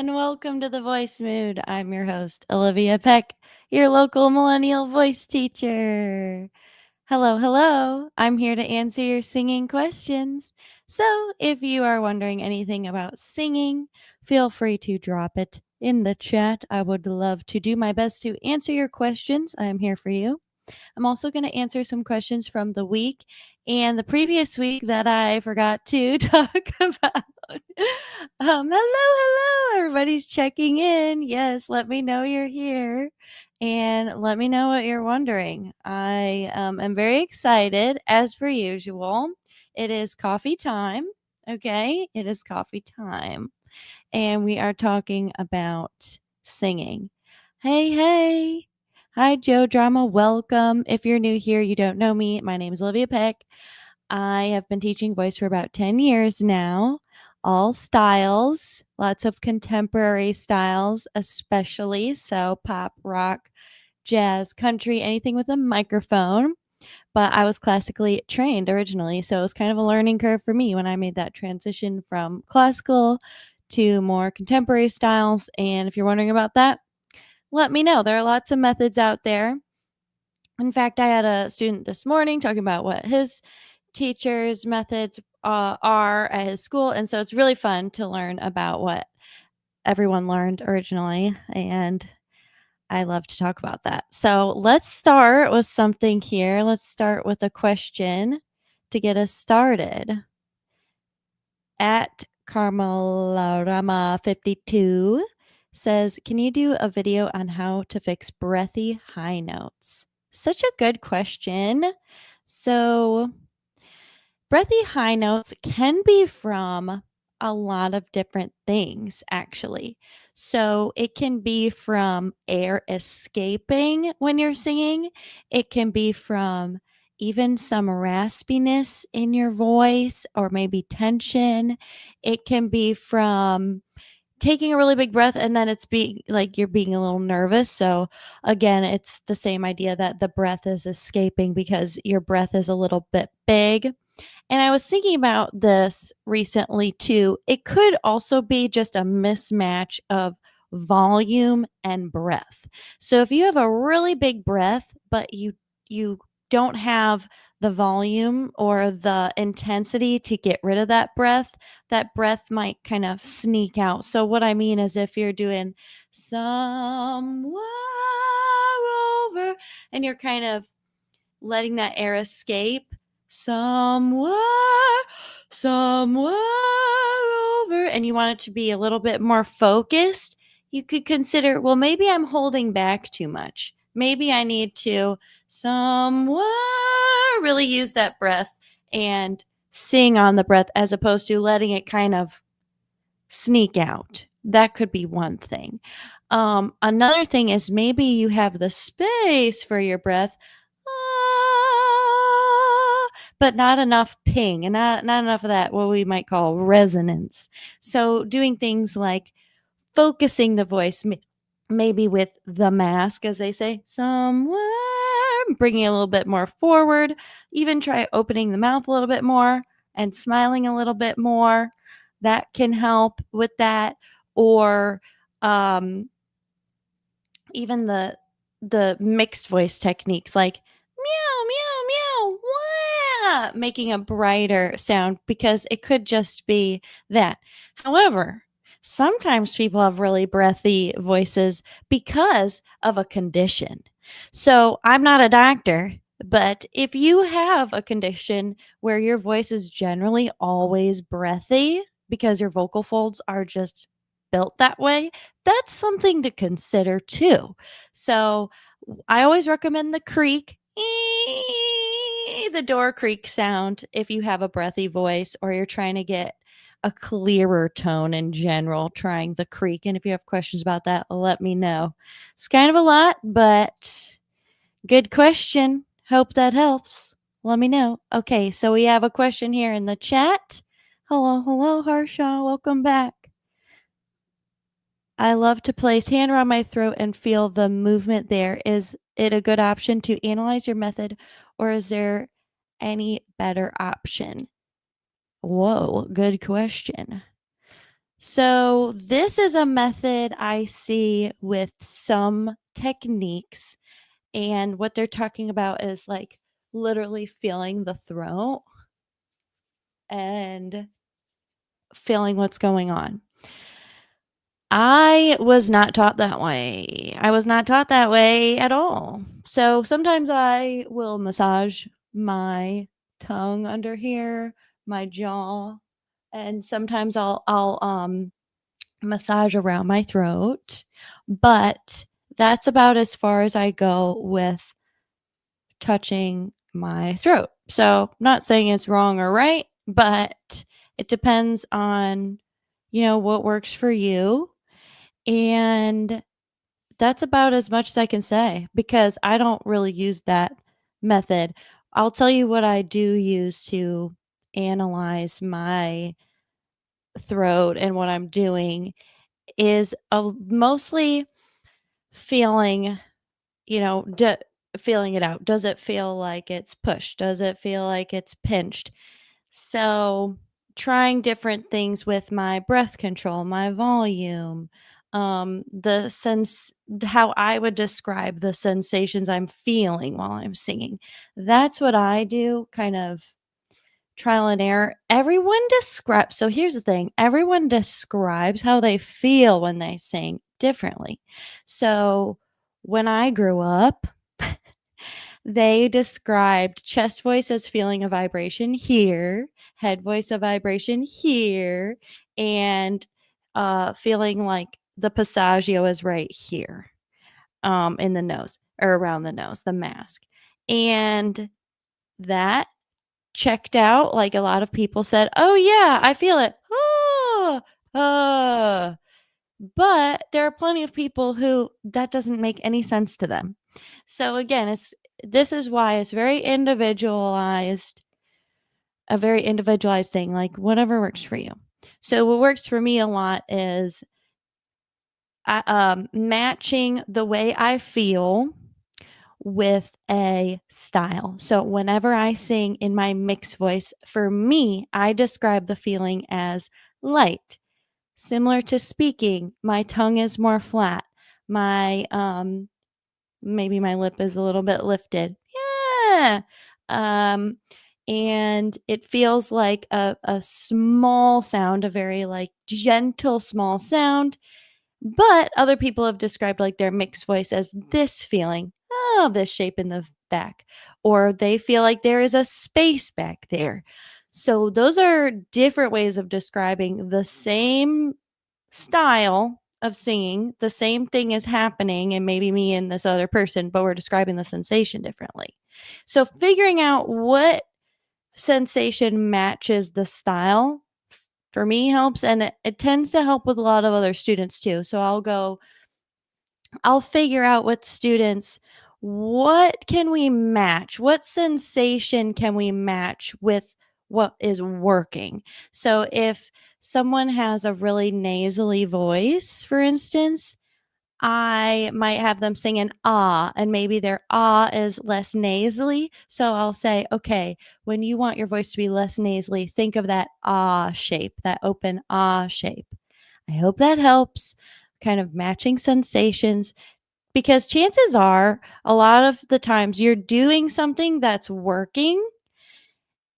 and welcome to the Voice Mood. I'm your host, Olivia Peck, your local millennial voice teacher. Hello, hello. I'm here to answer your singing questions. So, if you are wondering anything about singing, feel free to drop it in the chat. I would love to do my best to answer your questions. I'm here for you. I'm also going to answer some questions from the week and the previous week that I forgot to talk about. Hello. Everybody's checking in. Yes, let me know you're here and let me know what you're wondering. I am very excited, as per usual. It is coffee time. Okay, it is coffee time. And we are talking about singing. Hey. Hi, Joe Drama. Welcome. If you're new here, you don't know me. My name is Olivia Peck. I have been teaching voice for about 10 years now. All styles, lots of contemporary styles, especially. So, pop, rock, jazz, country, anything with a microphone. But I was classically trained originally. So, it was kind of a learning curve for me when I made that transition from classical to more contemporary styles. And if you're wondering about that, let me know. There are lots of methods out there. In fact, I had a student this morning talking about what his teacher's methods are at his school. And so it's really fun to learn about what everyone learned originally. And I love to talk about that. So let's start with something here. Let's start with a question to get us started. At Carmelarama52 says, can you do a video on how to fix breathy high notes? Such a good question. So, breathy high notes can be from a lot of different things, actually. So, it can be from air escaping when you're singing, it can be from even some raspiness in your voice or maybe tension. It can be from taking a really big breath and then it's being like you're being a little nervous. So again, it's the same idea that the breath is escaping because your breath is a little bit big. And I was thinking about this recently too. It could also be just a mismatch of volume and breath. So if you have a really big breath, but you don't have the volume or the intensity to get rid of that breath might kind of sneak out. So what I mean is if you're doing somewhere over and you're kind of letting that air escape somewhere over and you want it to be a little bit more focused, you could consider, well, maybe I'm holding back too much. Maybe I need to somewhere really use that breath and sing on the breath as opposed to letting it kind of sneak out. That could be one thing. Another thing is maybe you have the space for your breath, but not enough ping and not enough of that, what we might call resonance. So doing things like focusing the voice, maybe with the mask, as they say, somewhere, bringing it a little bit more forward. Even try opening the mouth a little bit more and smiling a little bit more. That can help with that. Or even the mixed voice techniques like meow, meow, meow, wah, making a brighter sound because it could just be that. However, sometimes people have really breathy voices because of a condition. So I'm not a doctor, but if you have a condition where your voice is generally always breathy because your vocal folds are just built that way, that's something to consider too. So I always recommend the creak, the door creak sound if you have a breathy voice or you're trying to get a clearer tone in general, trying the creak. And if you have questions about that, let me know. It's kind of a lot, but good question. Hope that helps. Let me know. Okay, so we have a question here in the chat. Hello, Harsha. Welcome back. I love to place hand around my throat and feel the movement there. Is it a good option to analyze your method, or is there any better option? Whoa, good question. So, this is a method I see with some techniques, and what they're talking about is like literally feeling the throat and feeling what's going on. I was not taught that way. I was not taught that way at all. So sometimes I will massage my tongue under here, my jaw, and sometimes I'll massage around my throat, but that's about as far as I go with touching my throat. So, not saying it's wrong or right, but it depends on, what works for you. And that's about as much as I can say because I don't really use that method. I'll tell you what I do use to analyze my throat and what I'm doing is mostly feeling, you know, d- feeling it out. Does it feel like it's pushed? Does it feel like it's pinched? So, trying different things with my breath control, my volume, the sense, how I would describe the sensations I'm feeling while I'm singing. That's what I do, kind of trial and error. Everyone describes, so here's the thing, everyone describes how they feel when they sing differently. So, when I grew up, they described chest voice as feeling a vibration here, head voice a vibration here, and feeling like the passaggio is right here, in the nose or around the nose, the mask. And that checked out. Like a lot of people said, "Oh yeah, I feel it." But there are plenty of people who that doesn't make any sense to them. So again, this is why it's very individualized, a very individualized thing, like whatever works for you. So what works for me a lot is matching the way I feel with a style. So whenever I sing in my mixed voice, for me, I describe the feeling as light. Similar to speaking, my tongue is more flat. My maybe my lip is a little bit lifted. Yeah. Um and it feels like a small sound, a very like gentle small sound. But other people have described like their mixed voice as this feeling, oh, this shape in the back, or they feel like there is a space back there. So those are different ways of describing the same style of singing. The same thing is happening, and maybe me and this other person, but we're describing the sensation differently. So figuring out what sensation matches the style for me helps, and it tends to help with a lot of other students too. So I'll figure out with students, what can we match? What sensation can we match with what is working? So if someone has a really nasally voice, for instance, I might have them sing an ah, and maybe their ah is less nasally. So I'll say, okay, when you want your voice to be less nasally, think of that ah shape, that open ah shape. I hope that helps. Kind of matching sensations, because chances are a lot of the times you're doing something that's working,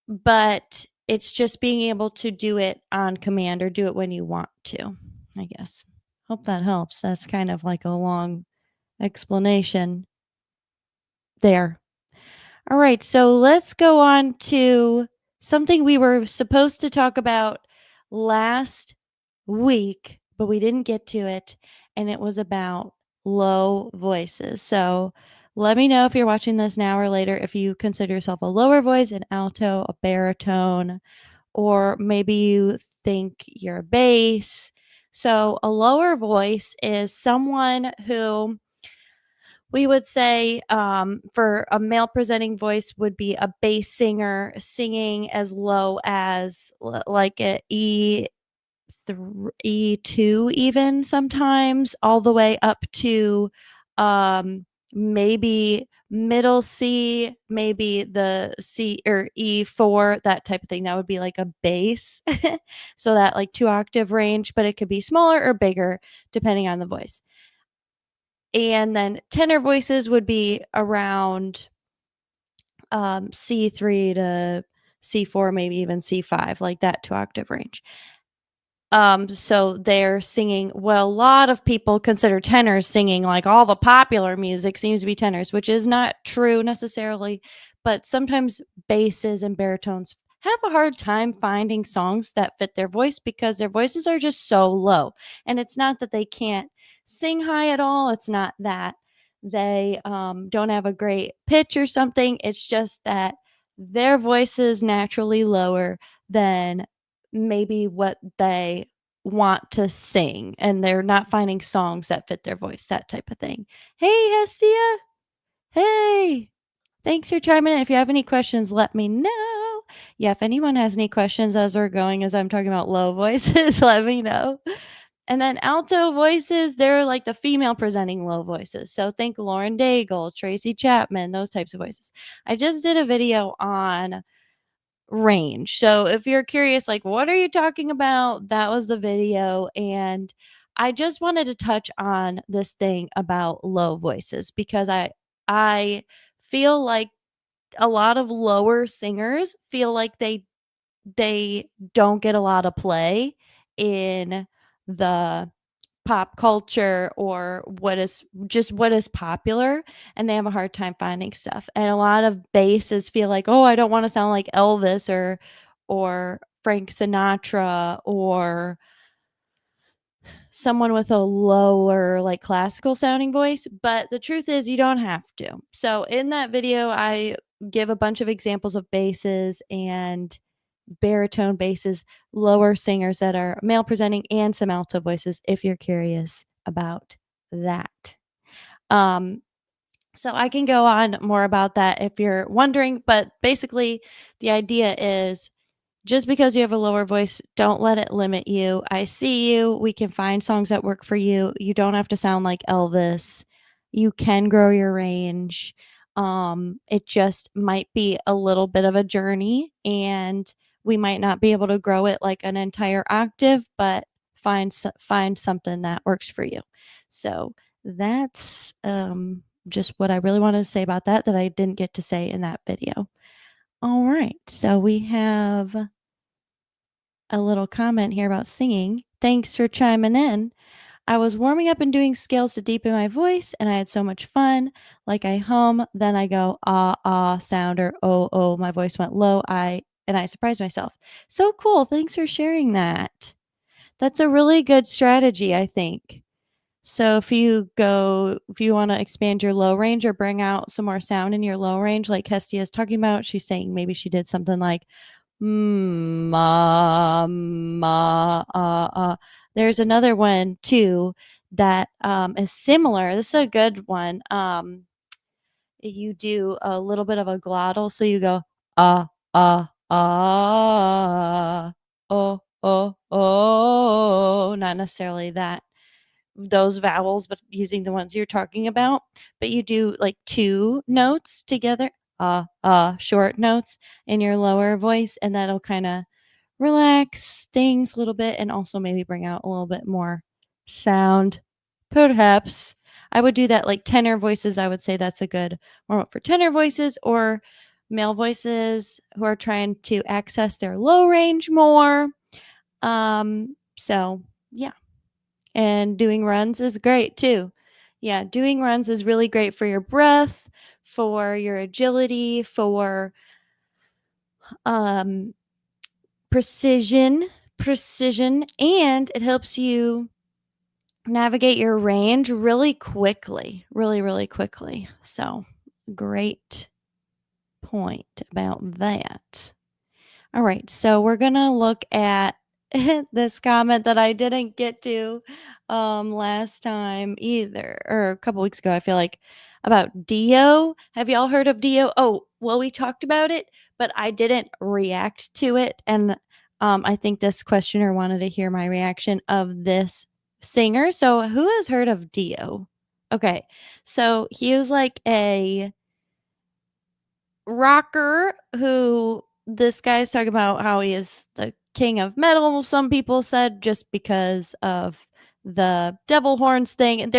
but it's just being able to do it on command or do it when you want to, I guess. Hope that helps. That's kind of like a long explanation there. All right, so let's go on to something we were supposed to talk about last week, but we didn't get to it, and it was about low voices. So let me know if you're watching this now or later if you consider yourself a lower voice, an alto, a baritone, or maybe you think you're a bass. So a lower voice is someone who we would say, for a male presenting voice would be a bass singer singing as low as like a E2, even sometimes all the way up to maybe middle C, maybe the C or E4, that type of thing. That would be like a bass. So that like 2-octave range, but it could be smaller or bigger depending on the voice. And then tenor voices would be around C3 to C4, maybe even C5, like that 2-octave range. So they're singing, well, a lot of people consider tenors singing, like all the popular music seems to be tenors, which is not true necessarily, but sometimes basses and baritones have a hard time finding songs that fit their voice because their voices are just so low. And it's not that they can't sing high at all. It's not that they don't have a great pitch or something. It's just that their voice is naturally lower than maybe what they want to sing, and they're not finding songs that fit their voice, that type of thing. Hey, Hestia. Hey. Thanks for chiming in. If you have any questions, let me know. Yeah, if anyone has any questions as we're going, as I'm talking about low voices, let me know. And then alto voices, they're like the female presenting low voices. So think Lauren Daigle, Tracy Chapman, those types of voices. I just did a video on range. So if you're curious, like, what are you talking about? That was the video. And I just wanted to touch on this thing about low voices because I feel like a lot of lower singers feel like they don't get a lot of play in the pop culture or what is popular, and they have a hard time finding stuff. And a lot of basses feel like, oh, I don't want to sound like Elvis or Frank Sinatra or someone with a lower like classical sounding voice, but the truth is you don't have to. So in that video I give a bunch of examples of basses and baritone basses, lower singers that are male presenting, and some alto voices if you're curious about that. Um, so I can go on more about that if you're wondering, but basically the idea is just because you have a lower voice, don't let it limit you. I see you. We can find songs that work for you. You don't have to sound like Elvis. You can grow your range. It just might be a little bit of a journey, and we might not be able to grow it like an entire octave, but find something that works for you. So that's just what I really wanted to say about that I didn't get to say in that video. All right, so we have a little comment here about singing. Thanks for chiming in. I was warming up and doing scales to deepen my voice, and I had so much fun. Like I hum, then I go ah ah sound or oh oh. My voice went low. I surprised myself. So cool. Thanks for sharing that. That's a really good strategy, I think. So if you want to expand your low range or bring out some more sound in your low range, like Hestia is talking about, she's saying maybe she did something like ma ma There's another one too that is similar. This is a good one. You do a little bit of a glottal, so you go oh, not necessarily those vowels, but using the ones you're talking about. But you do like two notes together, short notes in your lower voice, and that'll kind of relax things a little bit and also maybe bring out a little bit more sound. Perhaps I would do that like tenor voices. I would say that's a good warm up for tenor voices or male voices who are trying to access their low range more. So yeah. And doing runs is great too. Yeah, doing runs is really great for your breath, for your agility, for precision, and it helps you navigate your range really quickly, really quickly. So, great point about that. All right, so we're going to look at this comment that I didn't get to last time either, or a couple weeks ago, I feel like, about Dio. Have y'all heard of Dio? Oh, well, we talked about it, but I didn't react to it. And I think this questioner wanted to hear my reaction of this singer. So who has heard of Dio? Okay, so he was like rocker who this guy's talking about how he is the king of metal, some people said, just because of the devil horns thing.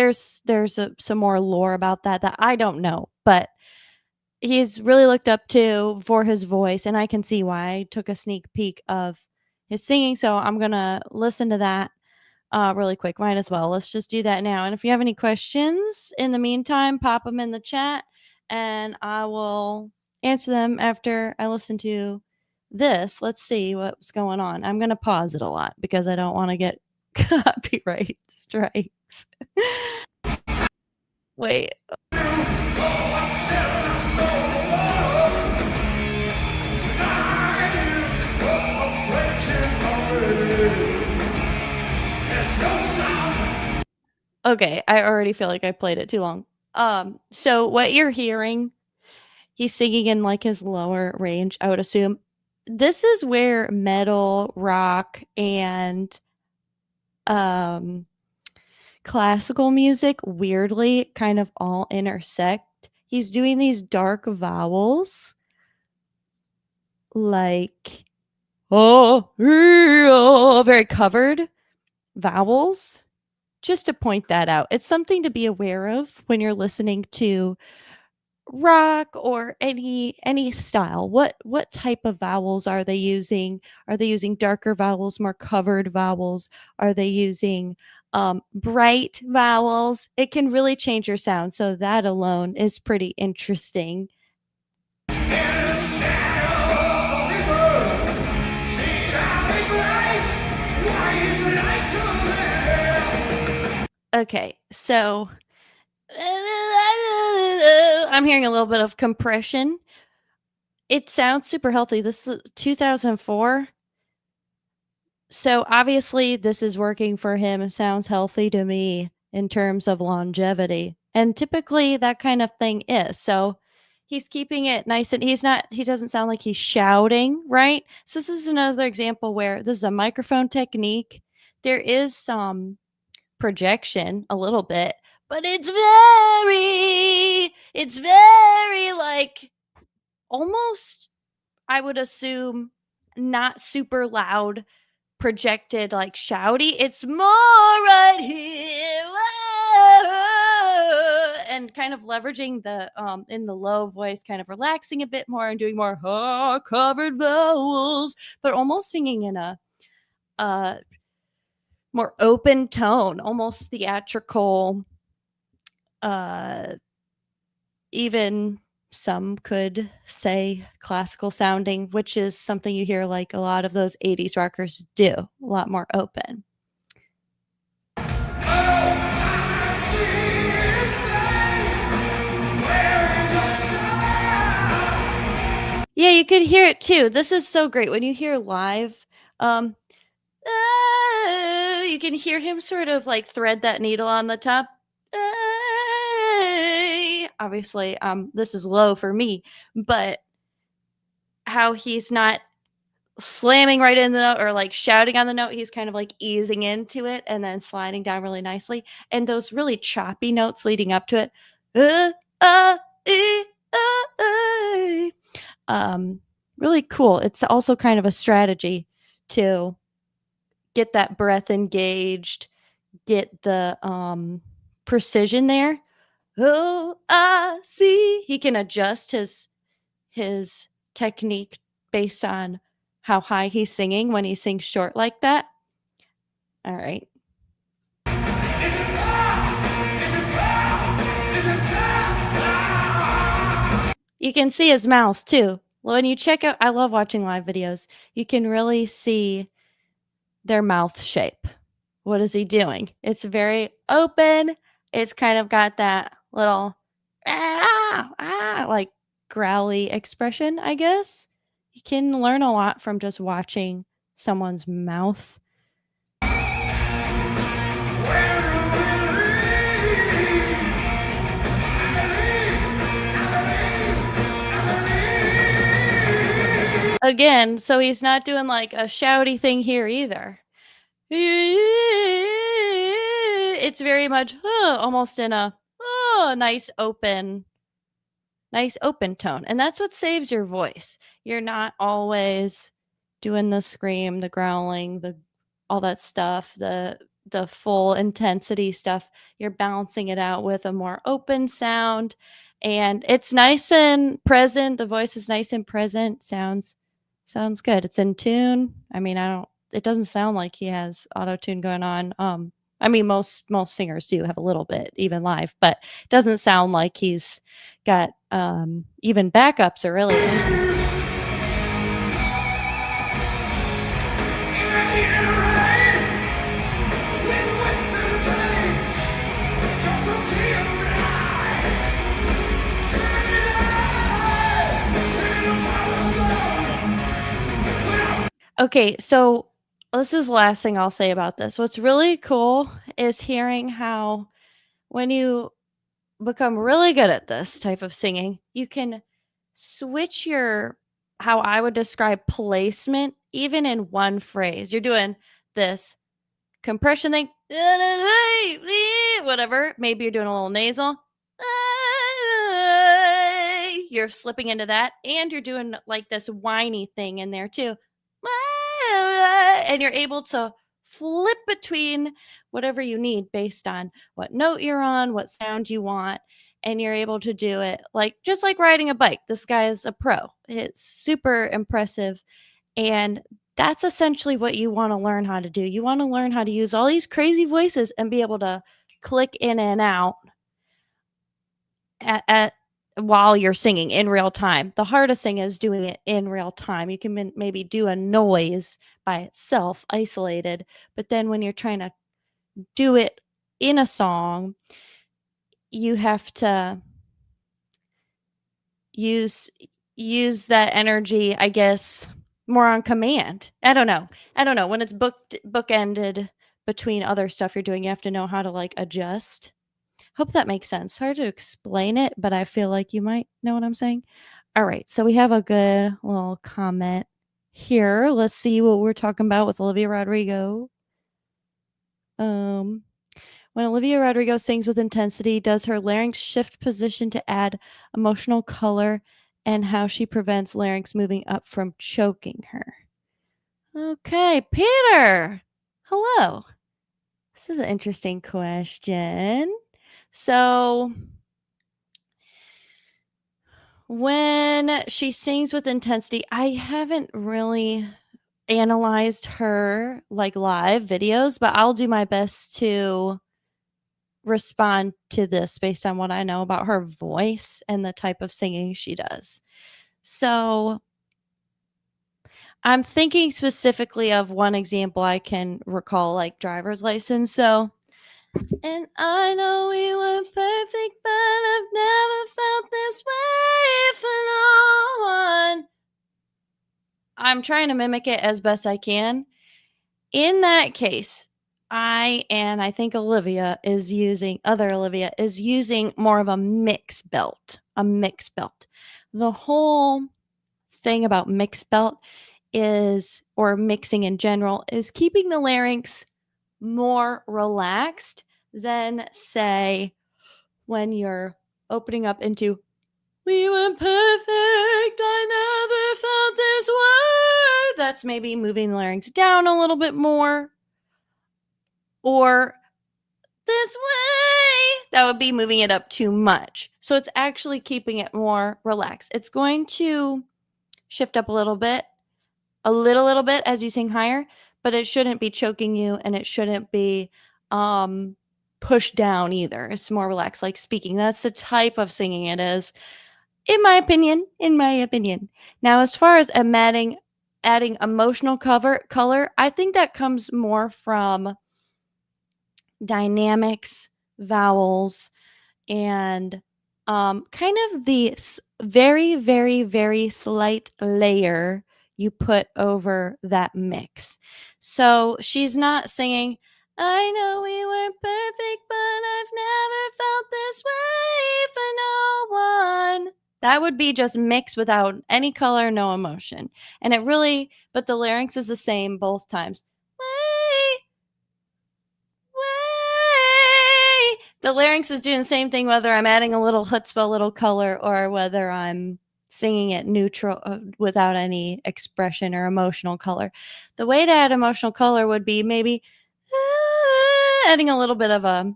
Some more lore about that I don't know, but he's really looked up to for his voice, and I can see why. I took a sneak peek of his singing, so I'm gonna listen to that really quick. Might as well. Let's just do that now. And if you have any questions in the meantime, pop them in the chat and I will answer them after I listen to this. Let's see what's going on. I'm going to pause it a lot because I don't want to get copyright strikes. Wait. Okay, I already feel like I played it too long. So what you're hearing, he's singing in like his lower range, I would assume. This is where metal, rock, and um classical music weirdly kind of all intersect. He's doing these dark vowels like very covered vowels. Just to point that out. It's something to be aware of when you're listening to rock or any style. What type of vowels are they using? Are they using darker vowels, more covered vowels? Are they using bright vowels? It can really change your sound, so that alone is pretty interesting. Okay, so I'm hearing a little bit of compression. It sounds super healthy. This is 2004. So obviously this is working for him. It sounds healthy to me in terms of longevity. And typically that kind of thing is. So he's keeping it nice and he doesn't sound like he's shouting, right? So this is another example where this is a microphone technique. There is some projection a little bit, but it's very like almost I would assume not super loud projected like shouty. It's more right here. And kind of leveraging the in the low voice, kind of relaxing a bit more and doing more covered vowels, but almost singing in a uh more open tone, almost theatrical, uh even some could say classical sounding, which is something you hear like a lot of those 80s rockers do, a lot more open. Yeah, you could hear it too. This is so great when you hear live. Um, you can hear him sort of like thread that needle on the top. Obviously, this is low for me, but how he's not slamming right in the note or like shouting on the note, he's kind of like easing into it and then sliding down really nicely. And those really choppy notes leading up to it. Uh, uh, eh, eh. Really cool. It's also kind of a strategy to get that breath engaged, get the precision there. Oh, I see. He can adjust his technique based on how high he's singing when he sings short like that. All right. You can see his mouth too. When you check out, I love watching live videos. You can really see their mouth shape. What is he doing? It's very open. It's kind of got that little like growly expression, I guess. You can learn a lot from just watching someone's mouth. Again, so he's not doing like a shouty thing here either. It's very much almost in a nice open nice open tone. And that's what saves your voice. You're not always doing the scream, the growling, the all that stuff, the full intensity stuff. You're balancing it out with a more open sound, and it's nice and present. The voice is nice and present. Sounds good. It's in tune. I mean, I don't it doesn't sound like he has auto tune going on. I mean, most singers do have a little bit, even live, but it doesn't sound like he's got even backups or really anything. Okay, so this is the last thing I'll say about this. What's really cool is hearing how when you become really good at this type of singing, you can switch your how I would describe placement even in one phrase. You're doing this compression thing, whatever. Maybe you're doing a little nasal. You're slipping into that, and you're doing like this whiny thing in there too. And you're able to flip between whatever you need based on what note you're on, what sound you want, and you're able to do it like just like riding a bike. This guy is a pro. It's super impressive, and that's essentially what you want to learn how to do. You want to learn how to use all these crazy voices and be able to click in and out at while you're singing in real time. The hardest thing is doing it in real time. You can maybe do a noise by itself, isolated, but then when you're trying to do it in a song, you have to use use that energy, I guess, more on command. I don't know. When it's bookended between other stuff you're doing, you have to know how to like adjust. Hope that makes sense. Hard to explain it, but I feel like you might know what I'm saying. All right, so we have a good little comment here. Let's see what we're talking about with Olivia Rodrigo. Um, when Olivia Rodrigo sings with intensity, does her larynx shift position to add emotional color, and how she prevents larynx moving up from choking her? Okay, Peter. Hello. This is an interesting question. So, when she sings with intensity, I haven't really analyzed her like live videos, but I'll do my best to respond to this based on what I know about her voice and the type of singing she does. So, I'm thinking specifically of one example I can recall, like driver's license. So, and I know we weren't perfect, but I've never felt this way for no one. I'm trying to mimic it as best I can. In that case, I think other Olivia is using more of a mix belt, a mix belt. The whole thing about mix belt is, or mixing in general, is keeping the larynx more relaxed than, say, when you're opening up into "We were perfect, I never felt this way." That's maybe moving the larynx down a little bit more. Or "this way." That would be moving it up too much. So it's actually keeping it more relaxed. It's going to shift up a little bit as you sing higher, but it shouldn't be choking you, and it shouldn't be pushed down either. It's more relaxed, like speaking. That's the type of singing it is, in my opinion. In my opinion. Now, as far as adding emotional color, I think that comes more from dynamics, vowels, and kind of the very, very, very slight layer you put over that mix. So she's not singing, "I know we weren't perfect, but I've never felt this way for no one." That would be just mix without any color, no emotion. And but the larynx is the same both times. Way, way. The larynx is doing the same thing whether I'm adding a little chutzpah, a little color, or whether I'm singing it neutral without any expression or emotional color. The way to add emotional color would be maybe adding a little bit of a,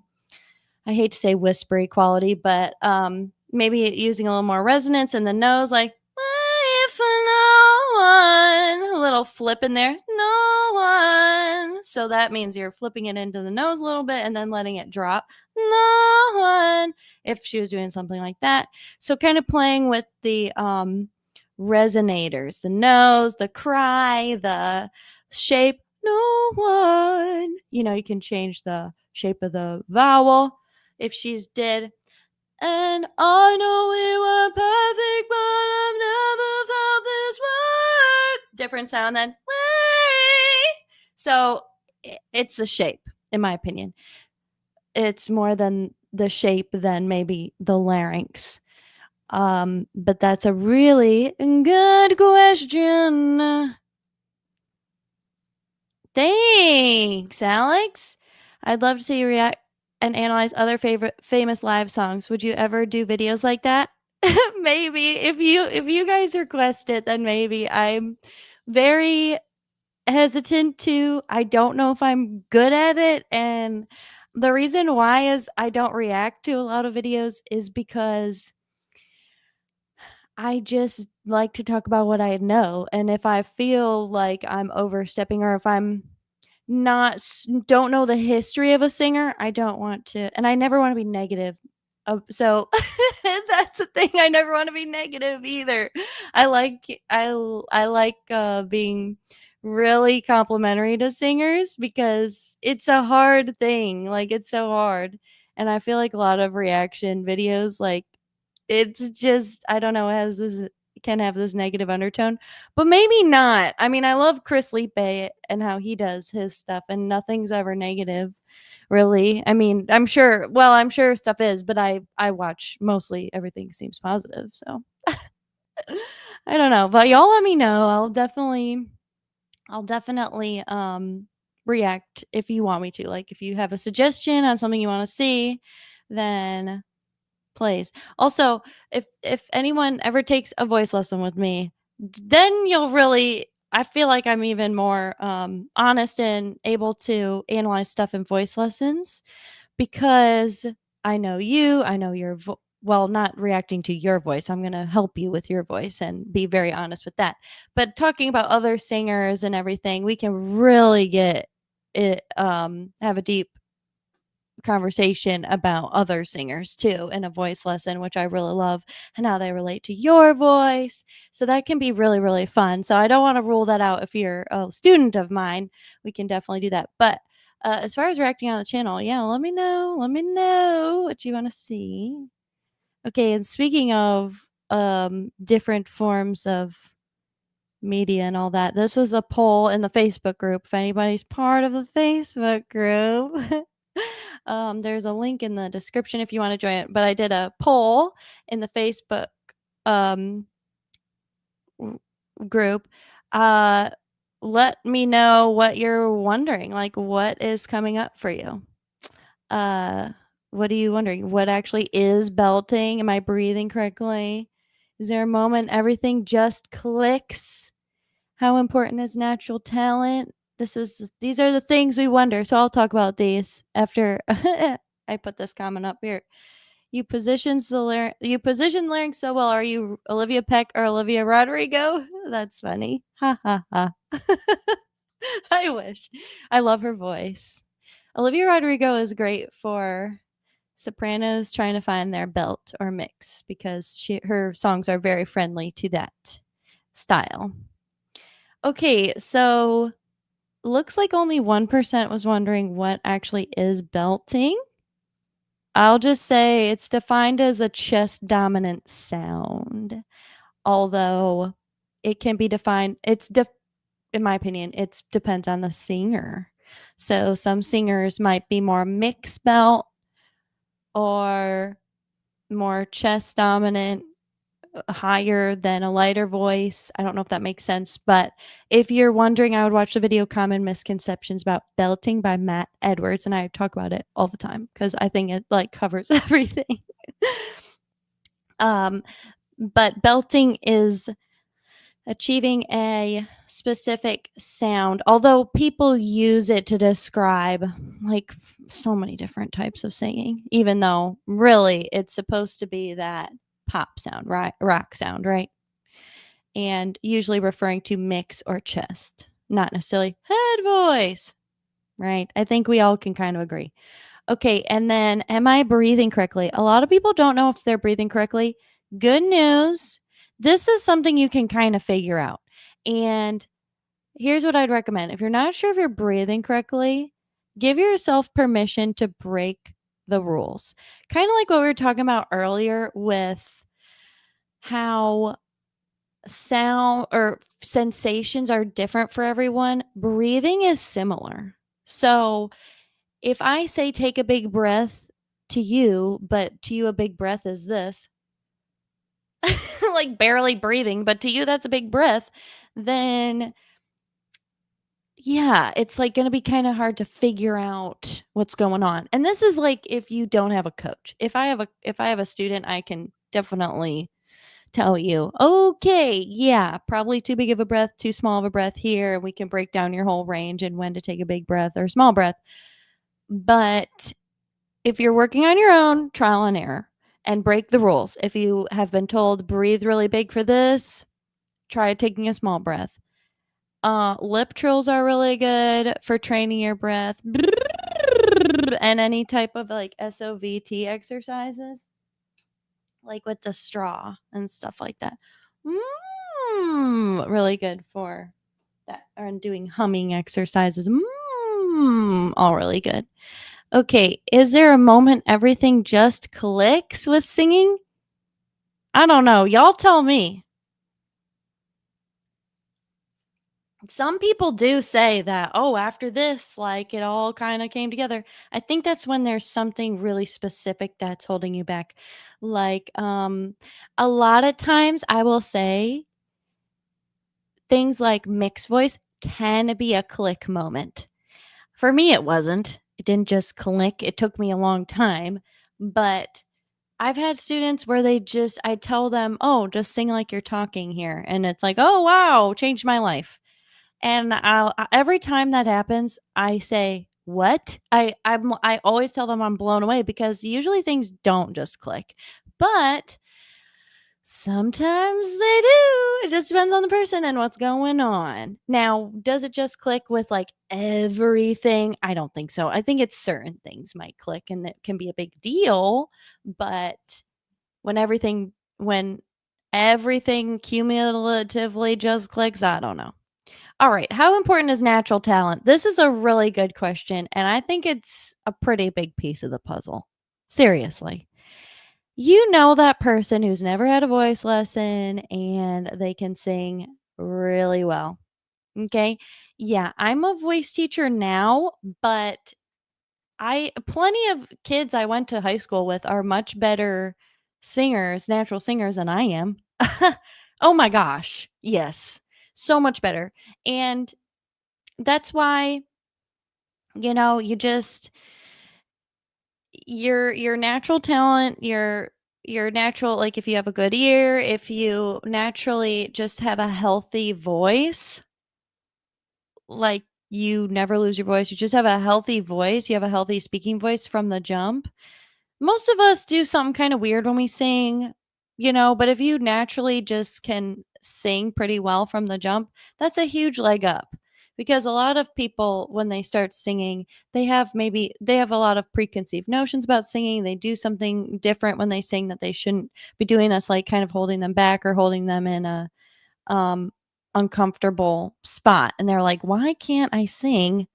I hate to say whispery quality, but maybe using a little more resonance in the nose, like if no one, a little flip in there, no one. So that means you're flipping it into the nose a little bit and then letting it drop, no one. If she was doing something like that, so kind of playing with the resonators, the nose, the cry, the shape, no one. You know, you can change the shape of the vowel if she's did. And I know we were perfect, but I've never felt this way. Different sound than way. So it's the shape, in my opinion. It's more than the shape than maybe the larynx. But that's a really good question. Thanks, Alex. I'd love to see you react and analyze other favorite famous live songs. Would you ever do videos like that? Maybe if you guys request it, then maybe. I'm very hesitant to. I don't know if I'm good at it, and the reason why is I don't react to a lot of videos is because I just like to talk about what I know, and if I feel like I'm overstepping or if I'm not don't know the history of a singer, I don't want to, and I never wanna be negative. So that's the thing, I never wanna be negative either. I like, being really complimentary to singers because it's a hard thing, like, it's so hard, and I feel like a lot of reaction videos, like, it's just I don't know, it has this can have this negative undertone, but maybe not. I mean, I love Chris Lipe and how he does his stuff, and nothing's ever negative, really. I mean, I'm sure stuff is, but I watch mostly everything seems positive, so I don't know, but y'all let me know. I'll definitely react if you want me to. Like if you have a suggestion on something you want to see, then plays. Also, if anyone ever takes a voice lesson with me, then you'll really I feel like I'm even more honest and able to analyze stuff in voice lessons because I know you, I know your well, not reacting to your voice. I'm going to help you with your voice and be very honest with that. But talking about other singers and everything, we can really get it have a deep conversation about other singers too in a voice lesson, which I really love, and how they relate to your voice. So that can be really, really fun. So I don't want to rule that out if you're a student of mine. We can definitely do that. But as far as reacting on the channel, yeah, let me know. Let me know what you want to see. Okay, and speaking of different forms of media and all that, this was a poll in the Facebook group. If anybody's part of the Facebook group, there's a link in the description if you want to join it. But I did a poll in the Facebook um, group. Let me know what you're wondering. Like, what is coming up for you? What are you wondering? What actually is belting? Am I breathing correctly? Is there a moment everything just clicks? How important is natural talent? These are the things we wonder. So I'll talk about these after I put this comment up here. You position larynx so well. Are you Olivia Peck or Olivia Rodrigo? That's funny. Ha ha ha. I wish. I love her voice. Olivia Rodrigo is great for sopranos trying to find their belt or mix because her songs are very friendly to that style. Okay, so looks like only 1% was wondering what actually is belting. I'll just say it's defined as a chest dominant sound, although it can be defined, in my opinion, it depends on the singer. So some singers might be more mixed belt or more chest dominant higher than a lighter voice. I don't know if that makes sense, but if you're wondering, I would watch the video Common Misconceptions About Belting by Matt Edwards, and I talk about it all the time because I think it like covers everything. um, but belting is achieving a specific sound, although people use it to describe like so many different types of singing, even though really it's supposed to be that pop sound, right? Rock sound, right? And usually referring to mix or chest, not necessarily head voice, right? I think we all can kind of agree. Okay, and then am I breathing correctly? A lot of people don't know if they're breathing correctly. Good news. This is something you can kind of figure out. And here's what I'd recommend. If you're not sure if you're breathing correctly, give yourself permission to break the rules. Kind of like what we were talking about earlier with how sound or sensations are different for everyone. Breathing is similar. So if I say take a big breath to you, but to you a big breath is this, like barely breathing, but to you that's a big breath, then yeah, it's like going to be kind of hard to figure out what's going on. And this is like if you don't have a coach. If I have a student, I can definitely tell you, okay, yeah, probably too big of a breath, too small of a breath here. We can break down your whole range and when to take a big breath or small breath. But if you're working on your own, trial and error and break the rules. If you have been told breathe really big for this, try taking a small breath. Lip trills are really good for training your breath. And any type of like SOVT exercises, like with the straw and stuff like that. Really good for that. Or doing humming exercises. All really good. Okay, is there a moment everything just clicks with singing? I don't know. Y'all tell me. Some people do say that, oh, after this, like it all kind of came together. I think that's when there's something really specific that's holding you back. Like, a lot of times I will say things like mixed voice can be a click moment. For me, it wasn't. It didn't just click. It took me a long time, but I've had students where I tell them, "Oh, just sing like you're talking here." And it's like, "Oh, wow, changed my life." And every time that happens, I say, "What?" I always tell them I'm blown away because usually things don't just click. But sometimes they do. It just depends on the person and what's going on. Now, does it just click with like everything? I don't think so. I think it's certain things might click and it can be a big deal, but when everything cumulatively just clicks, I don't know. All right, how important is natural talent? This is a really good question, and I think it's a pretty big piece of the puzzle. Seriously. You know that person who's never had a voice lesson and they can sing really well. Okay? Yeah, I'm a voice teacher now, but I plenty of kids I went to high school with are much better singers, natural singers than I am. Oh my gosh. Yes. So much better. And that's why, you just your natural talent, your natural like if you have a good ear, if you naturally just have a healthy voice, like you never lose your voice, you just have a healthy voice, you have a healthy speaking voice from the jump. Most of us do something kind of weird when we sing, but if you naturally just can sing pretty well from the jump, that's a huge leg up. Because a lot of people, when they start singing, they have a lot of preconceived notions about singing. They do something different when they sing that they shouldn't be doing. That's like kind of holding them back or holding them in a um, uncomfortable spot. And they're like, why can't I sing?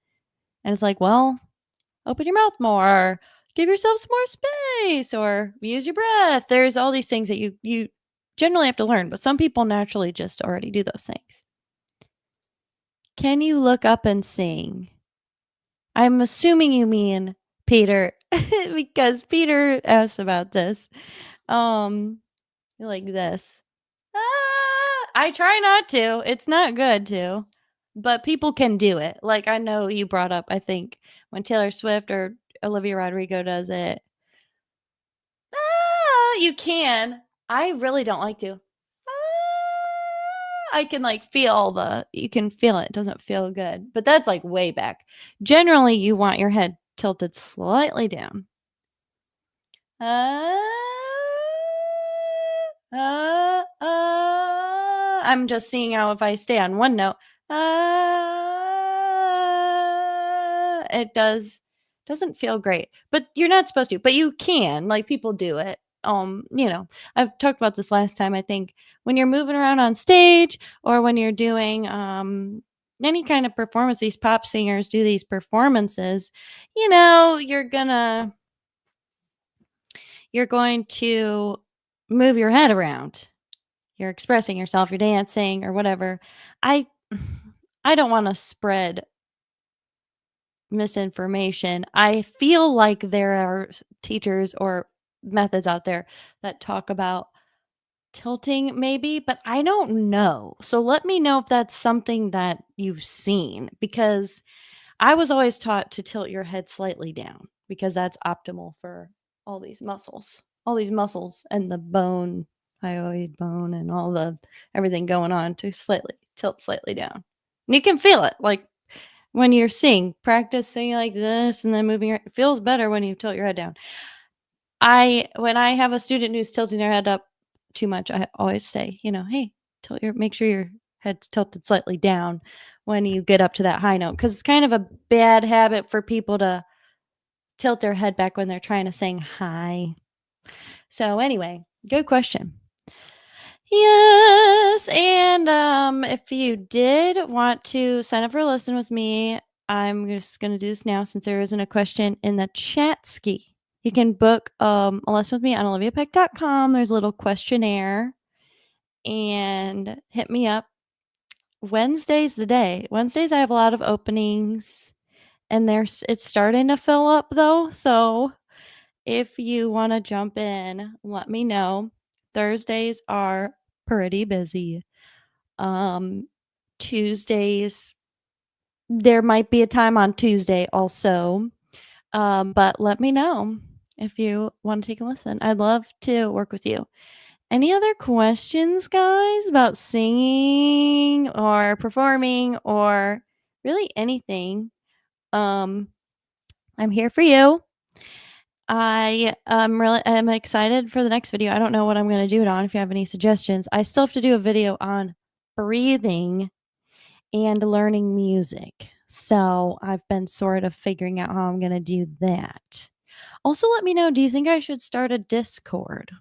And it's like, well, open your mouth more, give yourself some more space, or use your breath. There's all these things that you generally have to learn, but some people naturally just already do those things. Can you look up and sing? I'm assuming you mean Peter because Peter asked about this. Um like this. I try not to. It's not good to, but people can do it. Like, I know you brought up, I think, when Taylor Swift or Olivia Rodrigo does it. You can. I really don't like to. I can like feel you can feel it. It doesn't feel good, but that's like way back. Generally, you want your head tilted slightly down. Uh, I'm just seeing how if I stay on one note, it doesn't feel great. But you're not supposed to. But you can. Like people do it. I've talked about this last time. I think when you're moving around on stage or when you're doing any kind of performance, these pop singers do these performances. You're going to move your head around. You're expressing yourself, you're dancing or whatever. I I don't want to spread misinformation. I feel like there are teachers or methods out there that talk about tilting maybe, but I don't know. So let me know if that's something that you've seen because I was always taught to tilt your head slightly down because that's optimal for all these muscles and the bone, hyoid bone, and all the everything going on to tilt slightly down. And you can feel it, like when you're practice singing like this and then moving. It feels better when you tilt your head down. When I have a student who's tilting their head up too much, I always say, hey, make sure your head's tilted slightly down when you get up to that high note because it's kind of a bad habit for people to tilt their head back when they're trying to sing high. So anyway, good question. Yes, and if you did want to sign up for a lesson with me, I'm just going to do this now since there isn't a question in the chat ski. You can book a lesson with me on oliviapeck.com. There's a little questionnaire and hit me up. Wednesday's the day. Wednesdays I have a lot of openings and it's starting to fill up though. So if you want to jump in, let me know. Thursdays are pretty busy. Tuesdays, there might be a time on Tuesday also. But let me know if you want to take a listen. I'd love to work with you. Any other questions, guys, about singing or performing or really anything? I'm here for you. I'm excited for the next video. I don't know what I'm going to do it on. If you have any suggestions, I still have to do a video on breathing and learning music. So I've been sort of figuring out how I'm going to do that. Also, let me know, do you think I should start a Discord?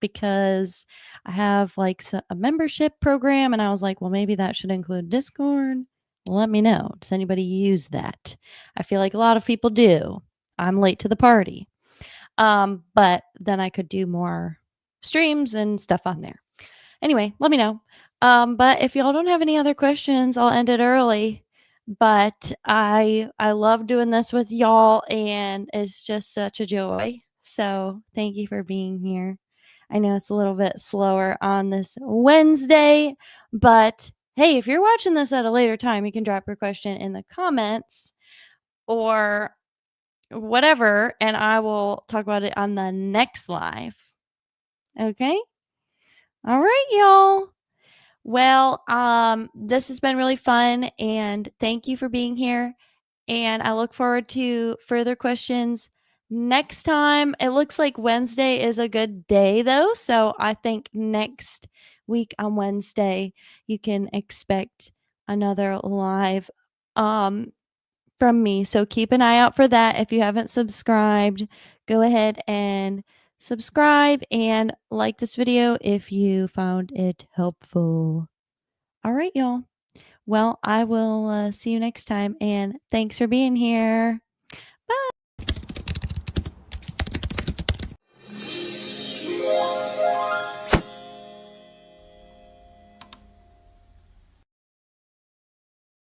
Because I have like a membership program and I was like, well, maybe that should include Discord. Let me know. Does anybody use that? I feel like a lot of people do. I'm late to the party. But then I could do more streams and stuff on there. Anyway, let me know. But if y'all don't have any other questions, I'll end it early. But I love doing this with y'all and it's just such a joy. So thank you for being here. I know it's a little bit slower on this Wednesday, but hey, if you're watching this at a later time, you can drop your question in the comments or whatever, and I will talk about it on the next live. Okay? All right, y'all. Well, this has been really fun, and thank you for being here. And I look forward to further questions next time. It looks like Wednesday is a good day, though. So I think next week on Wednesday, you can expect another live from me. So keep an eye out for that. If you haven't subscribed, go ahead and subscribe and like this video if you found it helpful. All right, y'all. Well, I will see you next time, and thanks for being here.